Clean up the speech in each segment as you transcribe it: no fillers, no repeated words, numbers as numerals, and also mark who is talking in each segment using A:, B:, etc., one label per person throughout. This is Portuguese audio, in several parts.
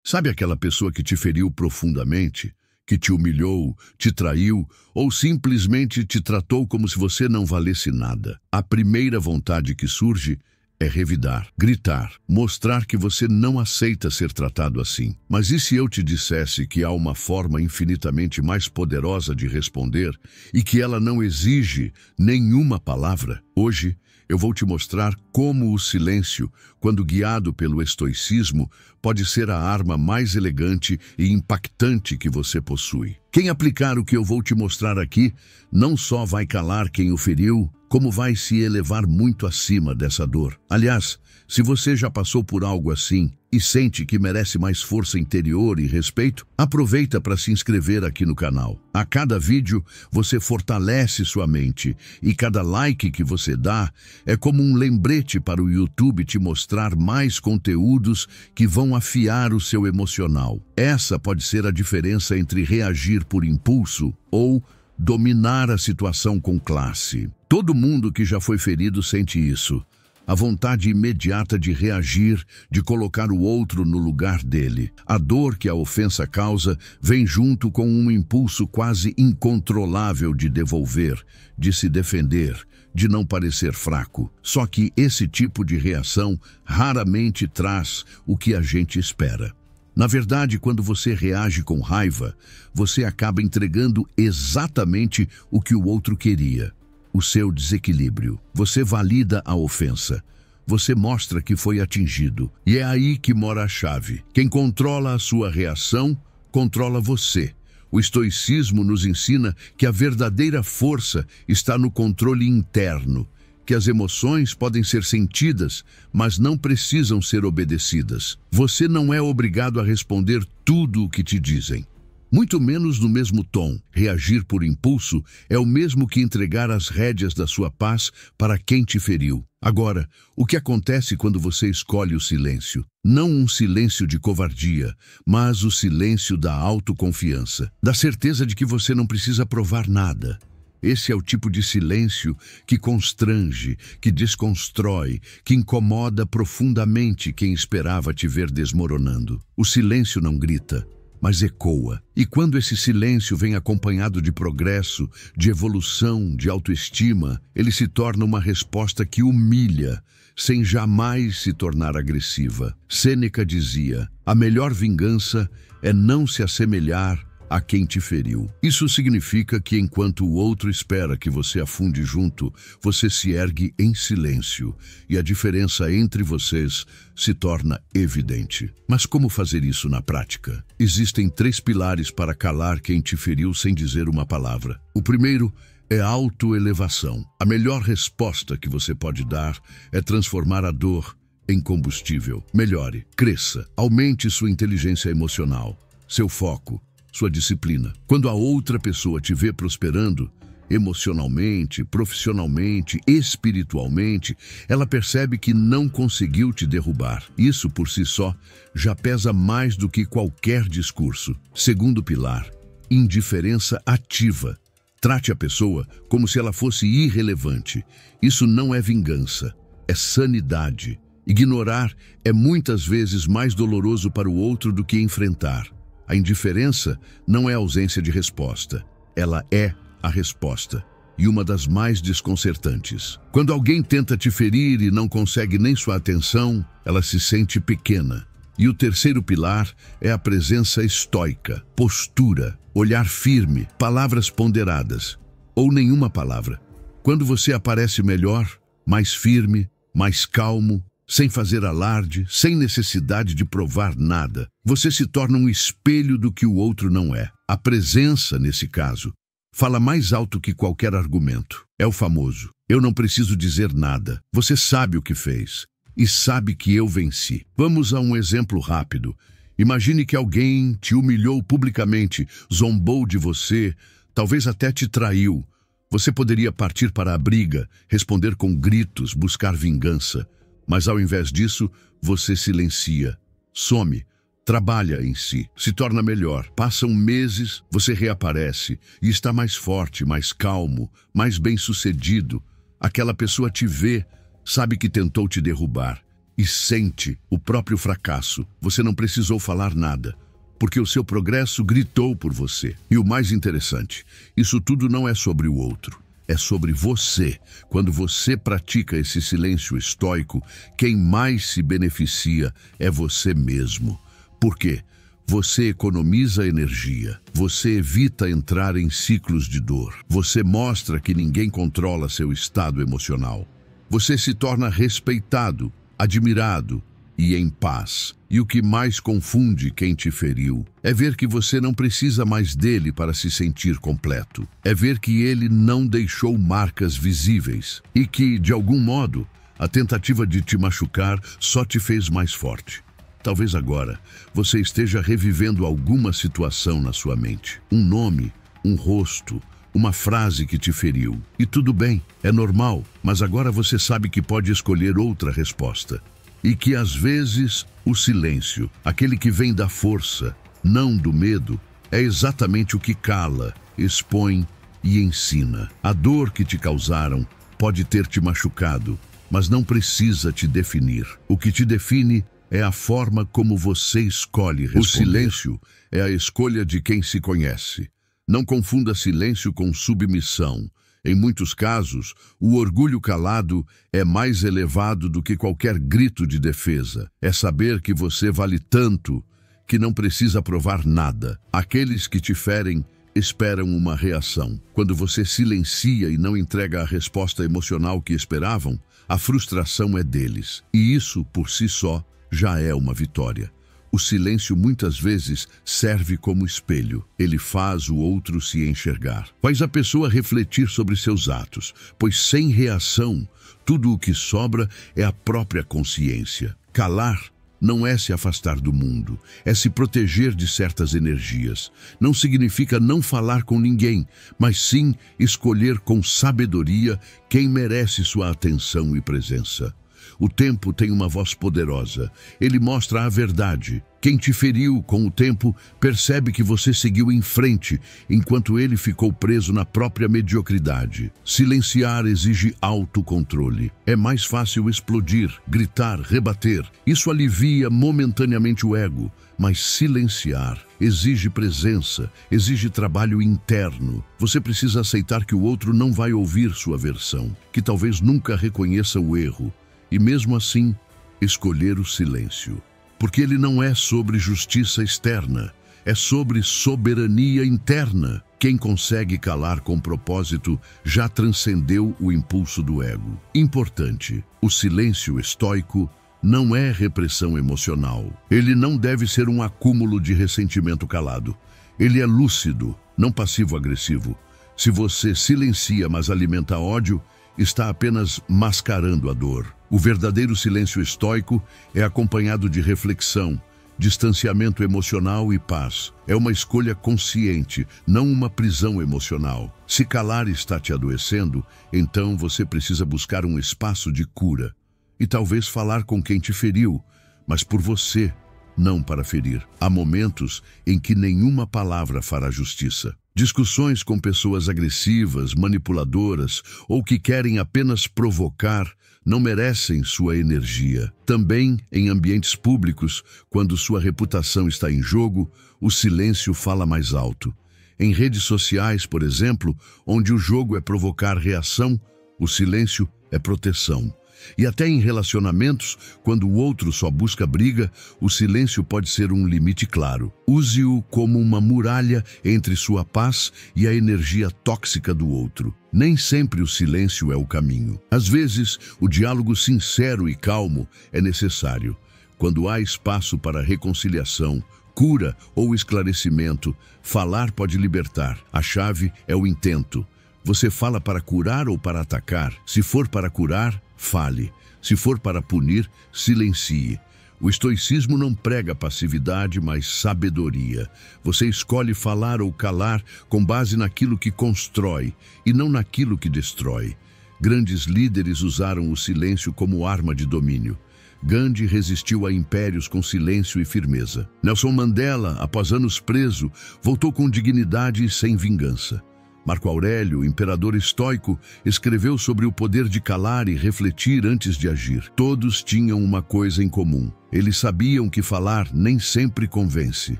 A: Sabe aquela pessoa que te feriu profundamente, que te humilhou, te traiu ou simplesmente te tratou como se você não valesse nada? A primeira vontade que surge é revidar, gritar, mostrar que você não aceita ser tratado assim. Mas e se eu te dissesse que há uma forma infinitamente mais poderosa de responder e que ela não exige nenhuma palavra? Hoje, eu vou te mostrar como o silêncio, quando guiado pelo estoicismo, pode ser a arma mais elegante e impactante que você possui. Quem aplicar o que eu vou te mostrar aqui, não só vai calar quem o feriu, como vai se elevar muito acima dessa dor. Aliás, se você já passou por algo assim e sente que merece mais força interior e respeito, aproveita para se inscrever aqui no canal. A cada vídeo, você fortalece sua mente e cada like que você dá é como um lembrete para o YouTube te mostrar mais conteúdos que vão afiar o seu emocional. Essa pode ser a diferença entre reagir por impulso ou dominar a situação com classe. Todo mundo que já foi ferido sente isso. A vontade imediata de reagir, de colocar o outro no lugar dele. A dor que a ofensa causa vem junto com um impulso quase incontrolável de devolver, de se defender, de não parecer fraco. Só que esse tipo de reação raramente traz o que a gente espera. Na verdade, quando você reage com raiva, você acaba entregando exatamente o que o outro queria. O seu desequilíbrio. Você valida a ofensa. Você mostra que foi atingido. E é aí que mora a chave. Quem controla a sua reação, controla você. O estoicismo nos ensina que a verdadeira força está no controle interno, que as emoções podem ser sentidas, mas não precisam ser obedecidas. Você não é obrigado a responder tudo o que te dizem. Muito menos no mesmo tom. Reagir por impulso é o mesmo que entregar as rédeas da sua paz para quem te feriu. Agora, o que acontece quando você escolhe o silêncio? Não um silêncio de covardia, mas o silêncio da autoconfiança, da certeza de que você não precisa provar nada. Esse é o tipo de silêncio que constrange, que desconstrói, que incomoda profundamente quem esperava te ver desmoronando. O silêncio não grita, mas ecoa. E quando esse silêncio vem acompanhado de progresso, de evolução, de autoestima, ele se torna uma resposta que humilha, sem jamais se tornar agressiva. Sêneca dizia: a melhor vingança é não se assemelhar a quem te feriu. Isso significa que enquanto o outro espera que você afunde junto, você se ergue em silêncio e a diferença entre vocês se torna evidente. Mas como fazer isso na prática? Existem 3 pilares para calar quem te feriu sem dizer uma palavra. O primeiro é a autoelevação. A melhor resposta que você pode dar é transformar a dor em combustível. Melhore, cresça, aumente sua inteligência emocional, seu foco, sua disciplina. Quando a outra pessoa te vê prosperando, emocionalmente, profissionalmente, espiritualmente, ela percebe que não conseguiu te derrubar. Isso por si só já pesa mais do que qualquer discurso. Segundo pilar, indiferença ativa. Trate a pessoa como se ela fosse irrelevante. Isso não é vingança, é sanidade. Ignorar é muitas vezes mais doloroso para o outro do que enfrentar. A indiferença não é ausência de resposta, ela é a resposta, e uma das mais desconcertantes. Quando alguém tenta te ferir e não consegue nem sua atenção, ela se sente pequena. E o terceiro pilar é a presença estoica, postura, olhar firme, palavras ponderadas, ou nenhuma palavra. Quando você aparece melhor, mais firme, mais calmo, sem fazer alarde, sem necessidade de provar nada, você se torna um espelho do que o outro não é. A presença, nesse caso, fala mais alto que qualquer argumento. É o famoso: eu não preciso dizer nada, você sabe o que fez e sabe que eu venci. Vamos a um exemplo rápido. Imagine que alguém te humilhou publicamente, zombou de você, talvez até te traiu. Você poderia partir para a briga, responder com gritos, buscar vingança. Mas ao invés disso, você silencia, some, trabalha em si, se torna melhor. Passam meses, você reaparece e está mais forte, mais calmo, mais bem-sucedido. Aquela pessoa te vê, sabe que tentou te derrubar e sente o próprio fracasso. Você não precisou falar nada, porque o seu progresso gritou por você. E o mais interessante, isso tudo não é sobre o outro, é sobre você. Quando você pratica esse silêncio estoico, quem mais se beneficia é você mesmo. Por quê? Você economiza energia, você evita entrar em ciclos de dor, você mostra que ninguém controla seu estado emocional. Você se torna respeitado, admirado e em paz. E o que mais confunde quem te feriu é ver que você não precisa mais dele para se sentir completo. É ver que ele não deixou marcas visíveis e que, de algum modo, a tentativa de te machucar só te fez mais forte. Talvez agora você esteja revivendo alguma situação na sua mente. Um nome, um rosto, uma frase que te feriu. E tudo bem, é normal, mas agora você sabe que pode escolher outra resposta. E que às vezes o silêncio, aquele que vem da força, não do medo, é exatamente o que cala, expõe e ensina. A dor que te causaram pode ter te machucado, mas não precisa te definir. O que te define é a forma como você escolhe responder. O silêncio é a escolha de quem se conhece. Não confunda silêncio com submissão. Em muitos casos, o orgulho calado é mais elevado do que qualquer grito de defesa. É saber que você vale tanto que não precisa provar nada. Aqueles que te ferem esperam uma reação. Quando você silencia e não entrega a resposta emocional que esperavam, a frustração é deles. E isso, por si só, já é uma vitória. O silêncio muitas vezes serve como espelho. Ele faz o outro se enxergar. Faz a pessoa refletir sobre seus atos, pois sem reação, tudo o que sobra é a própria consciência. Calar não é se afastar do mundo, é se proteger de certas energias. Não significa não falar com ninguém, mas sim escolher com sabedoria quem merece sua atenção e presença. O tempo tem uma voz poderosa. Ele mostra a verdade. Quem te feriu com o tempo percebe que você seguiu em frente, enquanto ele ficou preso na própria mediocridade. Silenciar exige autocontrole. É mais fácil explodir, gritar, rebater. Isso alivia momentaneamente o ego. Mas silenciar exige presença, exige trabalho interno. Você precisa aceitar que o outro não vai ouvir sua versão, que talvez nunca reconheça o erro. E mesmo assim, escolher o silêncio. Porque ele não é sobre justiça externa, é sobre soberania interna. Quem consegue calar com propósito já transcendeu o impulso do ego. Importante, o silêncio estoico não é repressão emocional. Ele não deve ser um acúmulo de ressentimento calado. Ele é lúcido, não passivo-agressivo. Se você silencia, mas alimenta ódio, está apenas mascarando a dor. O verdadeiro silêncio estoico é acompanhado de reflexão, distanciamento emocional e paz. É uma escolha consciente, não uma prisão emocional. Se calar está te adoecendo, então você precisa buscar um espaço de cura. E talvez falar com quem te feriu, mas por você, não para ferir. Há momentos em que nenhuma palavra fará justiça. Discussões com pessoas agressivas, manipuladoras ou que querem apenas provocar não merecem sua energia. Também em ambientes públicos, quando sua reputação está em jogo, o silêncio fala mais alto. Em redes sociais, por exemplo, onde o jogo é provocar reação, o silêncio é proteção. E até em relacionamentos, quando o outro só busca briga, o silêncio pode ser um limite claro. Use-o como uma muralha entre sua paz e a energia tóxica do outro. Nem sempre o silêncio é o caminho. Às vezes, o diálogo sincero e calmo é necessário. Quando há espaço para reconciliação, cura ou esclarecimento, falar pode libertar. A chave é o intento. Você fala para curar ou para atacar? Se for para curar, fale. Se for para punir, silencie. O estoicismo não prega passividade, mas sabedoria. Você escolhe falar ou calar com base naquilo que constrói e não naquilo que destrói. Grandes líderes usaram o silêncio como arma de domínio. Gandhi resistiu a impérios com silêncio e firmeza. Nelson Mandela, após anos preso, voltou com dignidade e sem vingança. Marco Aurélio, imperador estoico, escreveu sobre o poder de calar e refletir antes de agir. Todos tinham uma coisa em comum. Eles sabiam que falar nem sempre convence,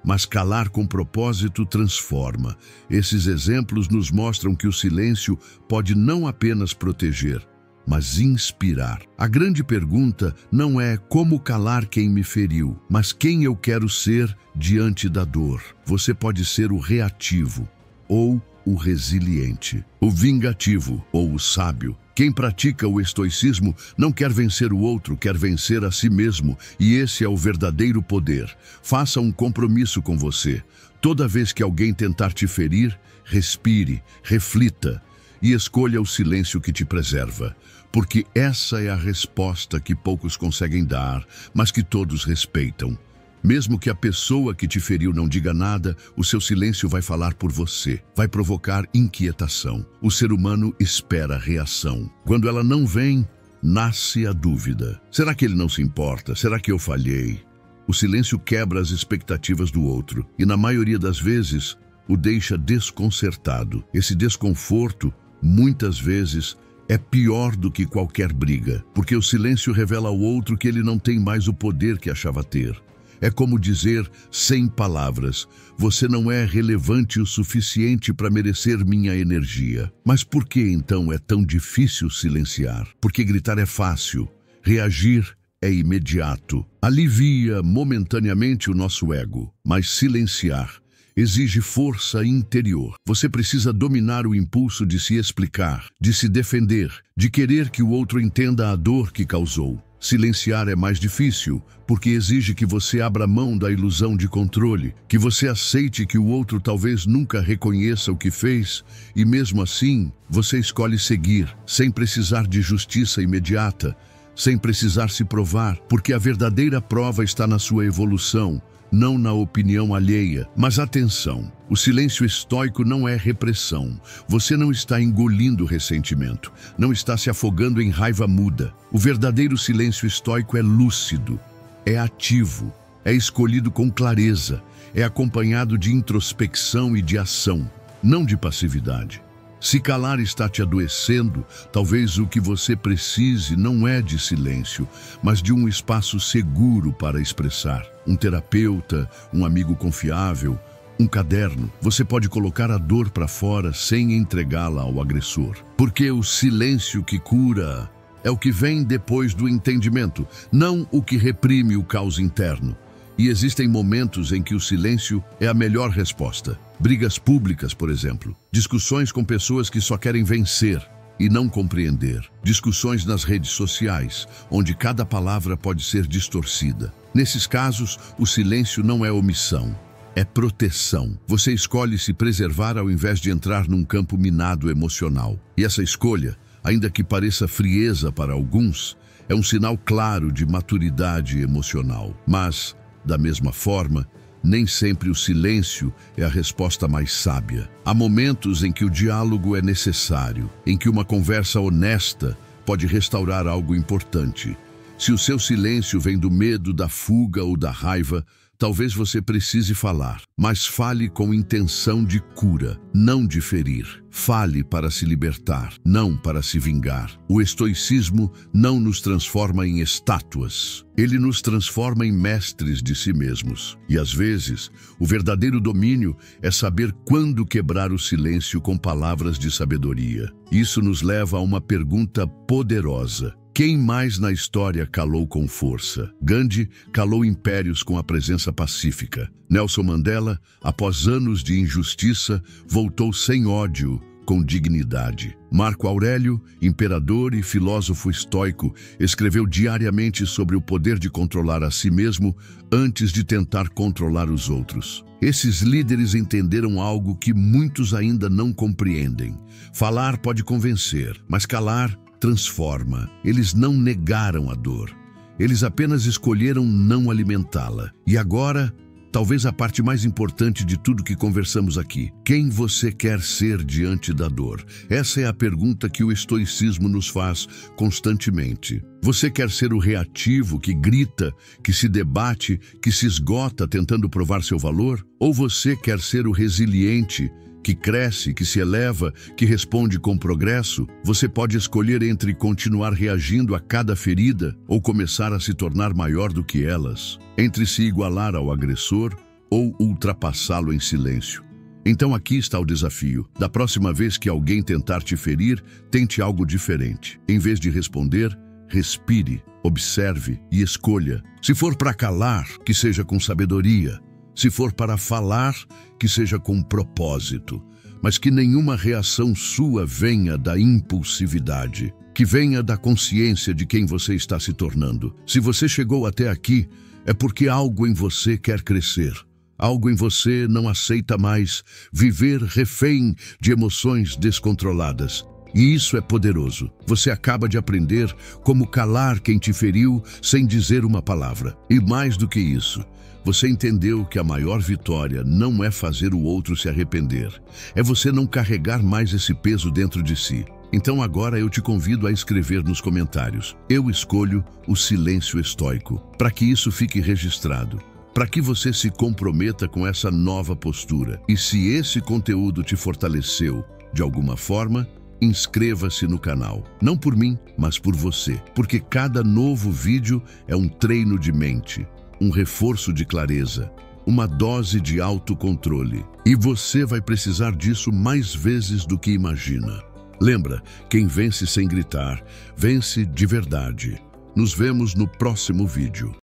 A: mas calar com propósito transforma. Esses exemplos nos mostram que o silêncio pode não apenas proteger, mas inspirar. A grande pergunta não é como calar quem me feriu, mas quem eu quero ser diante da dor. Você pode ser o reativo ou o resiliente, o vingativo ou o sábio. Quem pratica o estoicismo não quer vencer o outro, quer vencer a si mesmo, e esse é o verdadeiro poder. Faça um compromisso com você. Toda vez que alguém tentar te ferir, respire, reflita e escolha o silêncio que te preserva, porque essa é a resposta que poucos conseguem dar, mas que todos respeitam. Mesmo que a pessoa que te feriu não diga nada, o seu silêncio vai falar por você, vai provocar inquietação. O ser humano espera reação. Quando ela não vem, nasce a dúvida. Será que ele não se importa? Será que eu falhei? O silêncio quebra as expectativas do outro e, na maioria das vezes, o deixa desconcertado. Esse desconforto, muitas vezes, é pior do que qualquer briga, porque o silêncio revela ao outro que ele não tem mais o poder que achava ter. É como dizer, sem palavras, você não é relevante o suficiente para merecer minha energia. Mas por que então é tão difícil silenciar? Porque gritar é fácil, reagir é imediato. Alivia momentaneamente o nosso ego, mas silenciar exige força interior. Você precisa dominar o impulso de se explicar, de se defender, de querer que o outro entenda a dor que causou. Silenciar é mais difícil, porque exige que você abra mão da ilusão de controle, que você aceite que o outro talvez nunca reconheça o que fez, e mesmo assim, você escolhe seguir, sem precisar de justiça imediata, sem precisar se provar, porque a verdadeira prova está na sua evolução, não na opinião alheia. Mas atenção, o silêncio estoico não é repressão. Você não está engolindo ressentimento, não está se afogando em raiva muda. O verdadeiro silêncio estoico é lúcido, é ativo, é escolhido com clareza, é acompanhado de introspecção e de ação, não de passividade. Se calar está te adoecendo, talvez o que você precise não é de silêncio, mas de um espaço seguro para expressar. Um terapeuta, um amigo confiável, um caderno. Você pode colocar a dor para fora sem entregá-la ao agressor. Porque o silêncio que cura é o que vem depois do entendimento, não o que reprime o caos interno. E existem momentos em que o silêncio é a melhor resposta. Brigas públicas, por exemplo. Discussões com pessoas que só querem vencer e não compreender. Discussões nas redes sociais, onde cada palavra pode ser distorcida. Nesses casos, o silêncio não é omissão, é proteção. Você escolhe se preservar ao invés de entrar num campo minado emocional. E essa escolha, ainda que pareça frieza para alguns, é um sinal claro de maturidade emocional. Mas, da mesma forma, nem sempre o silêncio é a resposta mais sábia. Há momentos em que o diálogo é necessário, em que uma conversa honesta pode restaurar algo importante. Se o seu silêncio vem do medo, da fuga ou da raiva, talvez você precise falar, mas fale com intenção de cura, não de ferir. Fale para se libertar, não para se vingar. O estoicismo não nos transforma em estátuas. Ele nos transforma em mestres de si mesmos. E às vezes, o verdadeiro domínio é saber quando quebrar o silêncio com palavras de sabedoria. Isso nos leva a uma pergunta poderosa. Quem mais na história calou com força? Gandhi calou impérios com a presença pacífica. Nelson Mandela, após anos de injustiça, voltou sem ódio, com dignidade. Marco Aurélio, imperador e filósofo estoico, escreveu diariamente sobre o poder de controlar a si mesmo antes de tentar controlar os outros. Esses líderes entenderam algo que muitos ainda não compreendem. Falar pode convencer, mas calar transforma. Eles não negaram a dor. Eles apenas escolheram não alimentá-la. E agora, talvez a parte mais importante de tudo que conversamos aqui. Quem você quer ser diante da dor? Essa é a pergunta que o estoicismo nos faz constantemente. Você quer ser o reativo que grita, que se debate, que se esgota tentando provar seu valor? Ou você quer ser o resiliente que cresce, que se eleva, que responde com progresso, você pode escolher entre continuar reagindo a cada ferida ou começar a se tornar maior do que elas, entre se igualar ao agressor ou ultrapassá-lo em silêncio. Então aqui está o desafio. Da próxima vez que alguém tentar te ferir, tente algo diferente. Em vez de responder, respire, observe e escolha. Se for para calar, que seja com sabedoria. Se for para falar, que seja com propósito. Mas que nenhuma reação sua venha da impulsividade. Que venha da consciência de quem você está se tornando. Se você chegou até aqui, é porque algo em você quer crescer. Algo em você não aceita mais viver refém de emoções descontroladas. E isso é poderoso. Você acaba de aprender como calar quem te feriu sem dizer uma palavra. E mais do que isso, você entendeu que a maior vitória não é fazer o outro se arrepender. É você não carregar mais esse peso dentro de si. Então agora eu te convido a escrever nos comentários. Eu escolho o silêncio estoico, para que isso fique registrado. Para que você se comprometa com essa nova postura. E se esse conteúdo te fortaleceu de alguma forma, inscreva-se no canal. Não por mim, mas por você. Porque cada novo vídeo é um treino de mente, um reforço de clareza, uma dose de autocontrole. E você vai precisar disso mais vezes do que imagina. Lembra, quem vence sem gritar, vence de verdade. Nos vemos no próximo vídeo.